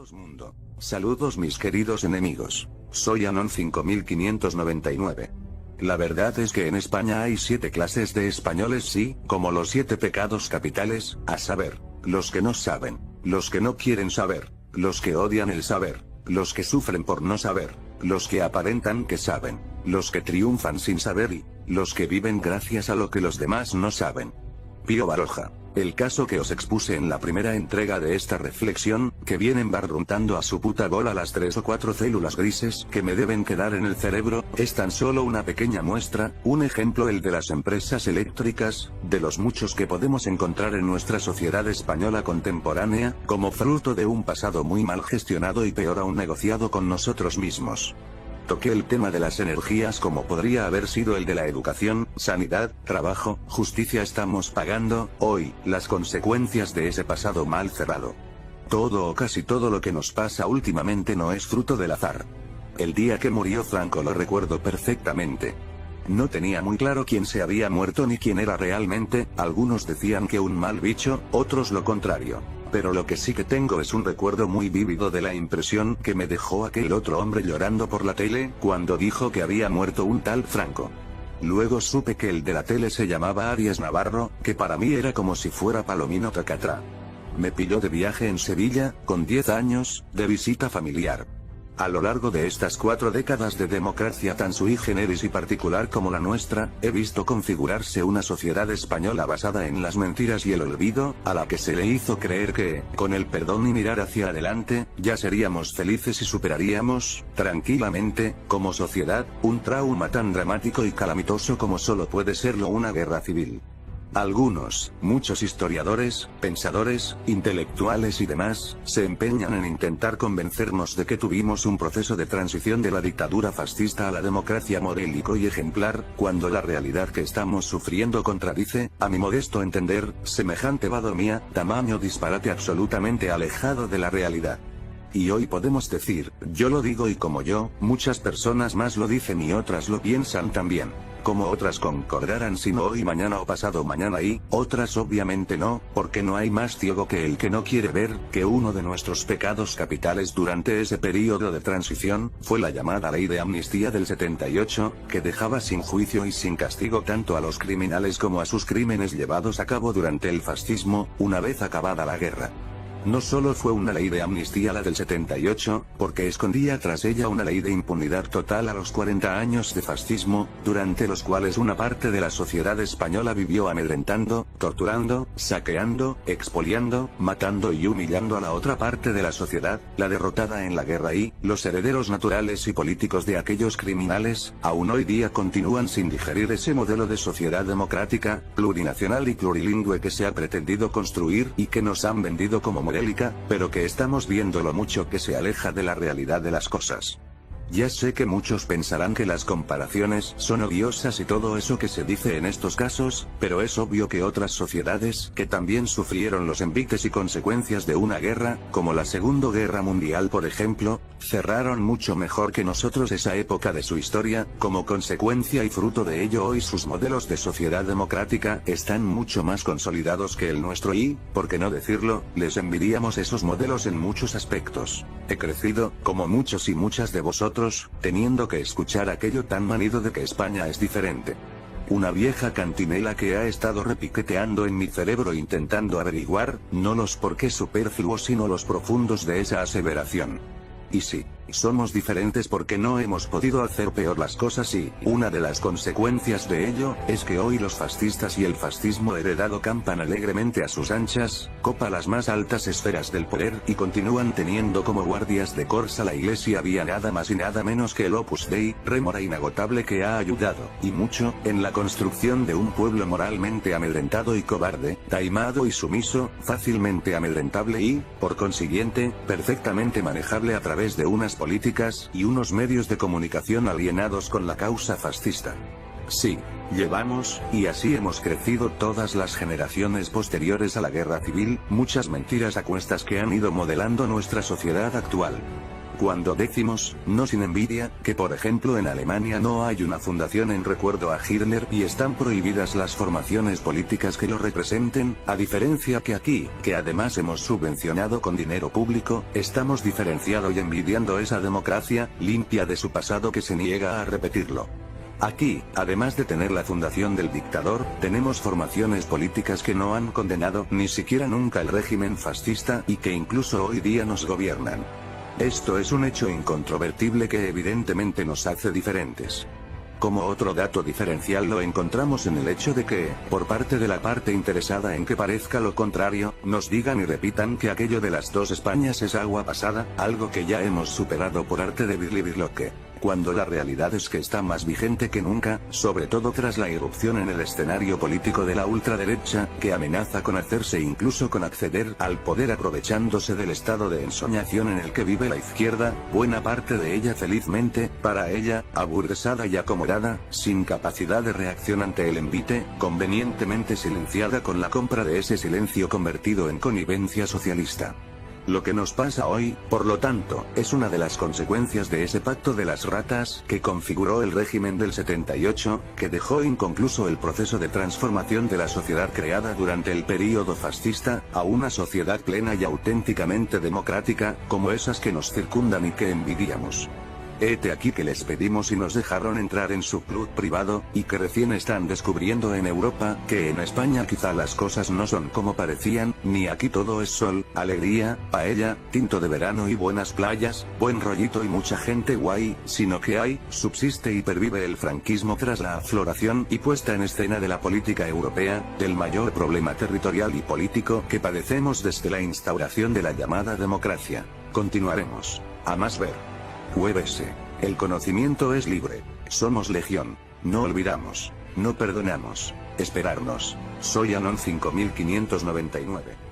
Saludos mundo. Saludos mis queridos enemigos. Soy Anon 5599. La verdad es que en España hay 7 clases de españoles, sí, como los 7 pecados capitales, a saber, los que no saben, los que no quieren saber, los que odian el saber, los que sufren por no saber, los que aparentan que saben, los que triunfan sin saber y los que viven gracias a lo que los demás no saben. Pío Baroja. El caso que os expuse en la primera entrega de esta reflexión, que vienen barruntando a su puta bola las 3 o 4 células grises que me deben quedar en el cerebro, es tan solo una pequeña muestra, un ejemplo el de las empresas eléctricas, de los muchos que podemos encontrar en nuestra sociedad española contemporánea, como fruto de un pasado muy mal gestionado y peor aún negociado con nosotros mismos. Toqué el tema de las energías como podría haber sido el de la educación, sanidad, trabajo, justicia. Estamos pagando, hoy, las consecuencias de ese pasado mal cerrado. Todo o casi todo lo que nos pasa últimamente no es fruto del azar. El día que murió Franco lo recuerdo perfectamente. No tenía muy claro quién se había muerto ni quién era realmente, algunos decían que un mal bicho, otros lo contrario. Pero lo que sí que tengo es un recuerdo muy vívido de la impresión que me dejó aquel otro hombre llorando por la tele, cuando dijo que había muerto un tal Franco. Luego supe que el de la tele se llamaba Arias Navarro, que para mí era como si fuera Palomino Tocatrá. Me pilló de viaje en Sevilla, con 10 años, de visita familiar. A lo largo de estas 4 décadas de democracia tan sui generis y particular como la nuestra, he visto configurarse una sociedad española basada en las mentiras y el olvido, a la que se le hizo creer que, con el perdón y mirar hacia adelante, ya seríamos felices y superaríamos, tranquilamente, como sociedad, un trauma tan dramático y calamitoso como solo puede serlo una guerra civil. Algunos, muchos historiadores, pensadores, intelectuales y demás, se empeñan en intentar convencernos de que tuvimos un proceso de transición de la dictadura fascista a la democracia modélico y ejemplar, cuando la realidad que estamos sufriendo contradice, a mi modesto entender, semejante vadomía, tamaño disparate absolutamente alejado de la realidad. Y hoy podemos decir, yo lo digo y como yo, muchas personas más lo dicen y otras lo piensan también. Como otras concordarán si no hoy mañana o pasado mañana y, otras obviamente no, porque no hay más ciego que el que no quiere ver, que uno de nuestros pecados capitales durante ese periodo de transición, fue la llamada Ley de Amnistía del 78, que dejaba sin juicio y sin castigo tanto a los criminales como a sus crímenes llevados a cabo durante el fascismo, una vez acabada la guerra. No solo fue una ley de amnistía la del 78, porque escondía tras ella una ley de impunidad total a los 40 años de fascismo, durante los cuales una parte de la sociedad española vivió amedrentando, torturando, saqueando, expoliando, matando y humillando a la otra parte de la sociedad, la derrotada en la guerra y, los herederos naturales y políticos de aquellos criminales, aún hoy día continúan sin digerir ese modelo de sociedad democrática, plurinacional y plurilingüe que se ha pretendido construir y que nos han vendido como modélica, pero que estamos viendo lo mucho que se aleja de la realidad de las cosas. Ya sé que muchos pensarán que las comparaciones son odiosas y todo eso que se dice en estos casos, pero es obvio que otras sociedades, que también sufrieron los envites y consecuencias de una guerra, como la Segunda Guerra Mundial por ejemplo, cerraron mucho mejor que nosotros esa época de su historia, como consecuencia y fruto de ello hoy sus modelos de sociedad democrática están mucho más consolidados que el nuestro y, por qué no decirlo, les envidiamos esos modelos en muchos aspectos. He crecido, como muchos y muchas de vosotros, teniendo que escuchar aquello tan manido de que España es diferente. Una vieja cantinela que ha estado repiqueteando en mi cerebro intentando averiguar, no los porqués superfluos sino los profundos de esa aseveración. Y sí, somos diferentes porque no hemos podido hacer peor las cosas y, una de las consecuencias de ello, es que hoy los fascistas y el fascismo heredado campan alegremente a sus anchas, copa las más altas esferas del poder y continúan teniendo como guardias de corsa la iglesia vía nada más y nada menos que el Opus Dei, rémora inagotable que ha ayudado, y mucho, en la construcción de un pueblo moralmente amedrentado y cobarde, taimado y sumiso, fácilmente amedrentable y, por consiguiente, perfectamente manejable a través de unas políticas y unos medios de comunicación alienados con la causa fascista. Sí, llevamos, y así hemos crecido todas las generaciones posteriores a la guerra civil, muchas mentiras a cuestas que han ido modelando nuestra sociedad actual. Cuando decimos, no sin envidia, que por ejemplo en Alemania no hay una fundación en recuerdo a Hitler y están prohibidas las formaciones políticas que lo representen, a diferencia que aquí, que además hemos subvencionado con dinero público, estamos diferenciando y envidiando esa democracia, limpia de su pasado que se niega a repetirlo. Aquí, además de tener la fundación del dictador, tenemos formaciones políticas que no han condenado ni siquiera nunca el régimen fascista y que incluso hoy día nos gobiernan. Esto es un hecho incontrovertible que evidentemente nos hace diferentes. Como otro dato diferencial lo encontramos en el hecho de que, por parte de la parte interesada en que parezca lo contrario, nos digan y repitan que aquello de las dos Españas es agua pasada, algo que ya hemos superado por arte de birlibirloque. Cuando la realidad es que está más vigente que nunca, sobre todo tras la irrupción en el escenario político de la ultraderecha, que amenaza con hacerse incluso con acceder al poder aprovechándose del estado de ensoñación en el que vive la izquierda, buena parte de ella felizmente, para ella, aburguesada y acomodada, sin capacidad de reacción ante el envite, convenientemente silenciada con la compra de ese silencio convertido en connivencia socialista. Lo que nos pasa hoy, por lo tanto, es una de las consecuencias de ese pacto de las ratas que configuró el régimen del 78, que dejó inconcluso el proceso de transformación de la sociedad creada durante el período fascista, a una sociedad plena y auténticamente democrática, como esas que nos circundan y que envidiamos. Hete aquí que les pedimos y nos dejaron entrar en su club privado, y que recién están descubriendo en Europa, que en España quizá las cosas no son como parecían, ni aquí todo es sol, alegría, paella, tinto de verano y buenas playas, buen rollito y mucha gente guay, sino que hay, subsiste y pervive el franquismo tras la afloración y puesta en escena de la política europea, del mayor problema territorial y político que padecemos desde la instauración de la llamada democracia. Continuaremos. A más ver. UBS. El conocimiento es libre. Somos legión. No olvidamos. No perdonamos. Esperarnos. Soy Anon 5599.